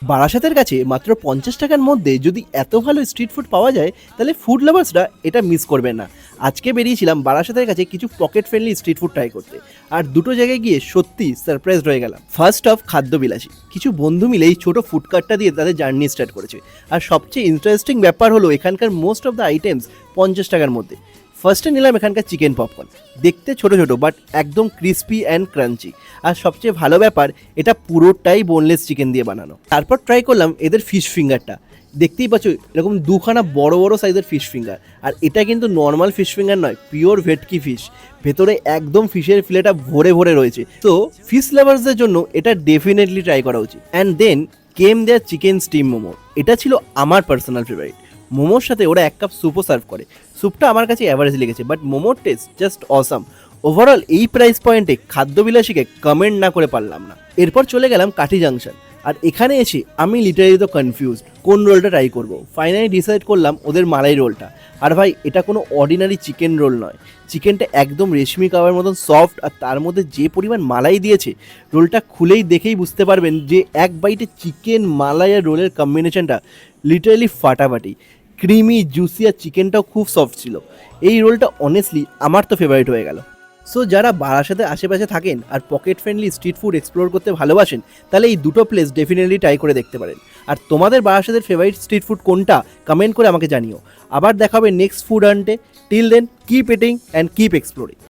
বারাসাতের কাছে মাত্র 50 টাকার মধ্যে যদি এত ভালো স্ট্রিট ফুড পাওয়া যায় তাহলে ফুড লাভার্সরা এটা মিস করবে না। আজকে বেরিয়েছিলাম বারাসাতের কাছে কিছু pocket friendly street food try করতে, আর দুটো জায়গায় গিয়ে সত্যি সারপ্রাইজ হয়ে গেলাম। ফার্স্ট অফ খাদ্যবিলাসী, কিছু বন্ধু মিলে এই ছোটো ফুড কার্টটা দিয়ে তাদের জার্নি স্টার্ট করেছে। আর সবচেয়ে ইন্টারেস্টিং ব্যাপার হলো এখানকার মোস্ট অফ দ্য আইটেমস 50 টাকার মধ্যে। ফার্স্টে নিলাম এখানকার চিকেন পপকর্ন, দেখতে ছোট ছোট বাট একদম ক্রিস্পি অ্যান্ড ক্রাঞ্চি। আর সবচেয়ে ভালো ব্যাপার, এটা পুরোটাই বোনলেস চিকেন দিয়ে বানানো। তারপর ট্রাই করলাম এদের ফিশ ফিঙ্গারটা, দেখতেই পাচ্ছ এরকম দুখানা বড় বড় সাইজের ফিশ ফিঙ্গার। আর এটা কিন্তু নর্মাল ফিশ ফিঙ্গার নয়, পিওর ভেটকি ফিশ, ভেতরে একদম ফিশের ফিলেটা ভরে ভরে রয়েছে। তো ফিশ লাভার্সদের জন্য এটা ডেফিনেটলি ট্রাই করা উচিত। And then came there chicken steam momo, এটা ছিল আমার পার্সোনাল ফেভারিট। মোমোর সাথে ওরা 1 কাপ স্যুপও সার্ভ করে। স্যুপটা আমার কাছে অ্যাভারেজ লেগেছে, বাট মোমোর টেস্ট জাস্ট অসাম। ওভারঅল এই প্রাইস পয়েন্টে খাদ্যবিলাসীকে কমেন্ট না করে পারলাম না। এরপর চলে গেলাম কাঠি জাংশন, আর এখানে এসে আমি লিটারালি তো কনফিউজড কোন রোলটা ট্রাই করব। ফাইনালি ডিসাইড করলাম ওদের মালাই রোলটা। আর ভাই, এটা কোনো অর্ডিনারি চিকেন রোল নয়, চিকেনটা একদম রেশমি কাবাবের মতন সফট, আর তার মধ্যে যে পরিমাণ মালাই দিয়েছে, রোলটা খুলেই দেখেই বুঝতে পারবেন যে এক বাইটে চিকেন মালাই আর রোলের কম্বিনেশনটা লিটারালি ফাটাফাটি। ক্রিমি জুসি, আর চিকেনটাও খুব সফট ছিল। এই রোলটা অনেস্টলি আমার তো ফেভারিট হয়ে গেল। সো যারা বারাসাতের আশেপাশে থাকেন আর pocket friendly street food explore করতে ভালোবাসেন, তাহলে এই দুটো প্লেস ডেফিনেটলি ট্রাই করে দেখতে পারেন। আর তোমাদের বারাসাতের ফেভারিট স্ট্রিট ফুড কোনটা কমেন্ট করে আমাকে জানিও। আবার দেখা হবে নেক্সট ফুড হান্টে। Till then keep eating and keep exploring.